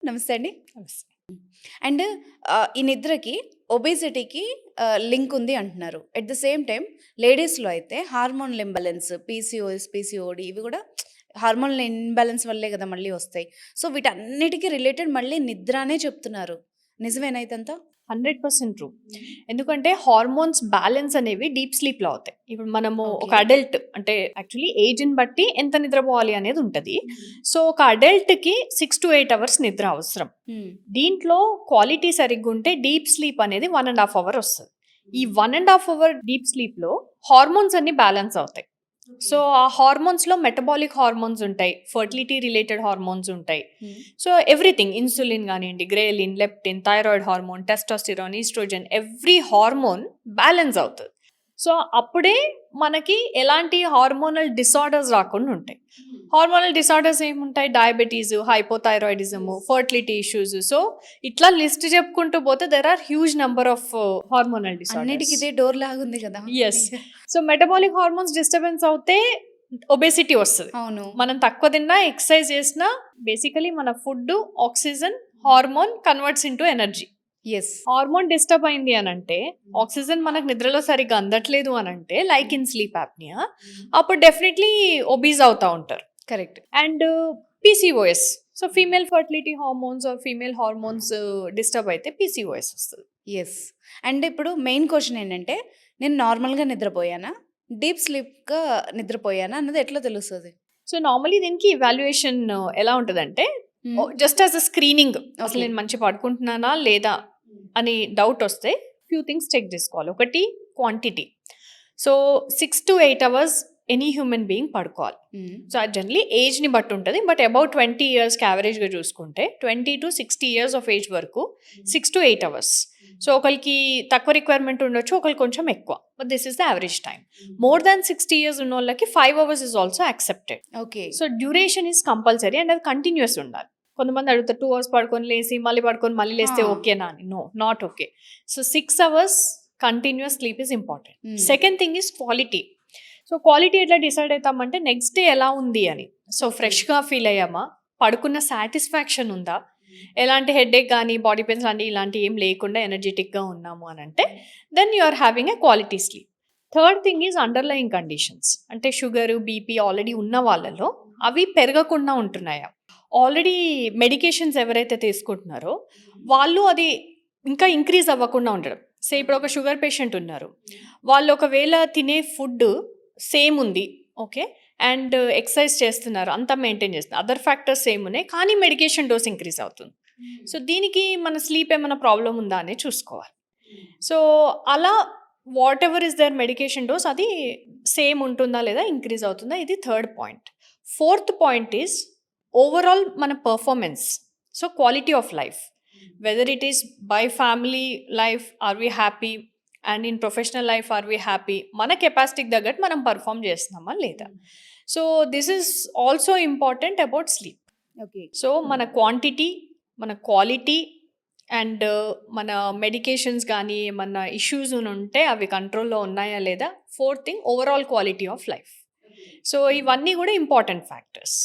నమస్తే అండి. నమస్తే. అండ్ ఈ నిద్రకి, ఒబేసిటీకి లింక్ ఉంది అంటున్నారు. ఎట్ ద సేమ్ టైమ్ లేడీస్‌లో అయితే హార్మోనల్ ఇంబాలెన్స్, పీసీఓఎస్, పీసీఓడీ ఇవి కూడా హార్మోనల్ ఇంబాలెన్స్ వల్లే కదా మళ్ళీ వస్తాయి. సో, వీటన్నిటికి రిలేటెడ్ మళ్ళీ నిద్ర అనే చెప్తున్నారు. నిజమేనా ఇదంతా? 100% ట్రూ. ఎందుకంటే హార్మోన్స్ బ్యాలెన్స్ అనేవి డీప్ స్లీప్‌లో అవుతాయి. ఇప్పుడు మనము ఒక ఓకే. అడల్ట్ అంటే యాక్చువల్లీ ఏజ్‌ని బట్టి ఎంత నిద్రపోవాలి అనేది ఉంటది. సో, ఒక అడల్ట్‌కి 6-8 అవర్స్ నిద్ర అవసరం. హ్మ్. దీంట్లో క్వాలిటీ సరిగ్గుంటే డీప్ స్లీప్ అనేది 1½ అవర్ వస్తది. ఈ 1½ అవర్ డీప్ స్లీప్‌లో హార్మోన్స్ అన్నీ బ్యాలెన్స్ అవుతాయి. సో, ఆ హార్మోన్స్‌లో మెటబాలిక్ హార్మోన్స్ ఉంటాయి. ఫెర్టిలిటీ రిలేటెడ్ హార్మోన్స్ ఉంటాయి. హ్మ్. సో, ఎవ్రీథింగ్ ఇన్సులిన్ గానియండి, ghrelin, leptin, thyroid hormone, testosterone, oestrogen every hormone balance అవుతది. సో, అప్పుడే మనకి ఎలాంటి హార్మోనల్ డిసార్డర్స్ రాకుండా ఉంటాయి. హార్మోనల్ డిసార్డర్స్ ఏముంటాయి? Diabetes, hypothyroidism, fertility issues. So, ఇట్లా లిస్ట్ చెప్పుకుంటూ పోతే there are huge number of hormonal disorders. అన్నిటికి ఇదే డోర్ లాగుంది కదా! Yes. So, metabolic hormones disturbance అవుతే ఒబేసిటీ వస్తది. అవును. మనం తక్కువ తిన్నా, ఎక్సర్సైజ్ చేసినా బేసికలీ మన food, oxygen, hormone converts into energy. Yes. Hormone disturb అయింది అనంటే, ఆక్సిజన్ మనకు నిద్రలో సరిగ్గా అందట్లేదు అనంటే, లైక్ ఇన్ స్లీప్ యాప్నియా, అప్పుడు డెఫినెట్లీ ఒబీస్ అవుతా ఉంటారు. Correct. And PCOS. So, female fertility hormones or female hormones disturb అయితే పీసీఓఎస్ వస్తది. యెస్. అండ్ ఇప్పుడు మెయిన్ క్వెషన్ ఏంటంటే, నేను నార్మల్‌గా నిద్రపోయానా? డీప్ స్లీప్‌గా నిద్రపోయానా అన్నది ఎట్లా తెలుస్తది? సో, నార్మల్లీ దీనికి ఇవాల్యుయేషన్ ఎలా ఉంటదంటే, hmm. Just as a screening. అసలు ఓకే. నేను మంచిగా పడుకుంటున్నానా లేదా అని డౌట్ వస్తే ఫ్యూ థింగ్స్ చెక్ చేసుకోవాలి. ఒకటి quantity. So, 6-8 hours any human being పడుకోవాలి. హ్మ్. సో, అది జనరలీ ఏజ్‌ని బట్టి ఉంటది. బట్ అబౌట్ 20 ఇయర్స్‌కి యావరేజ్‌గా చూసుకుంటే 20-60 ఇయర్స్ ఆఫ్ ఏజ్ వరకు 6-8 అవర్స్. సో, ఒకళ్ళకి తక్కువ రిక్వైర్మెంట్ ఉండొచ్చు, ఒకళ్ళకి కొంచెం ఎక్కువ. But this is the average time. More than 60 years ఉన్నోళ్ళకి 5 hours is also accepted. Okay. So, duration is compulsory and అది కంటిన్యూస్ ఉండాలి. కొంతమంది అడుగుతారు 2 అవర్స్ పడుకొని లేసి మళ్ళీ పడుకొని మళ్ళీ లేస్తే ఓకేనా అని. No, not okay. So, 6 hours continuous sleep is important. Second thing is quality. So, quality ఎట్లా డిసైడ్ అవుతామంటే నెక్స్ట్ డే ఎలా ఉంది అని. సో, ఫ్రెష్‌గా ఫీల్ అయ్యామా? పడుకున్న సాటిస్ఫాక్షన్ ఉందా? ఎలాంటి హెడేక్ గానీ, బాడీ పెయిన్స్ లాంటి ఇలాంటివి ఏం లేకుండా ఎనర్జెటిక్‌గా ఉన్నాము అనంటే then you are having a quality sleep. Third thing is underlying conditions. అంటే షుగరు, బీపీ ఆల్రెడీ ఉన్న వాళ్ళలో అవి పెరగకుండా ఉంటున్నాయా? ఆల్రెడీ మెడికేషన్స్ ఎవరైతే తీసుకుంటున్నారో వాళ్ళు అది ఇంకా ఇంక్రీజ్ అవ్వకుండా ఉండడం. ఇప్పుడు ఒక షుగర్ పేషెంట్ ఉన్నారు. వాళ్ళు ఒకవేళ తినే ఫుడ్ సేమ్ ఉంది. ఓకే. అండ్ ఎక్సర్సైజ్ చేస్తున్నారు. అంతా మెయింటైన్ చేస్తున్నారు. అదర్ ఫ్యాక్టర్స్ సేమ్ ఉన్నాయి. కానీ మెడికేషన్ డోస్ ఇంక్రీజ్ అవుతుంది. సో, దీనికి మన స్లీప్ ఏమైనా ప్రాబ్లమ్ ఉందా అనేది చూసుకోవాలి. సో, అలా whatever is there medication dose అది సేమ్ ఉంటుందా లేదా ఇంక్రీజ్ అవుతుందా, ఇది third point. Fourth point is overall మన performance. So, quality of life. Whether it is by family life are we happy and in professional life are we happy, మన కెపాసిటీకి తగ్గట్టు మనం పర్ఫామ్ చేస్తున్నామా లేదా. So, this is also important about sleep. Okay. So, మన quantity, మన quality and మన medications కానీ ఏమన్నా ఇష్యూస్ ఉంటే అవి కంట్రోల్లో ఉన్నాయా లేదా. Fourth thing overall quality of life. So, ఇవన్నీ కూడా ఇంపార్టెంట్ ఫ్యాక్టర్స్.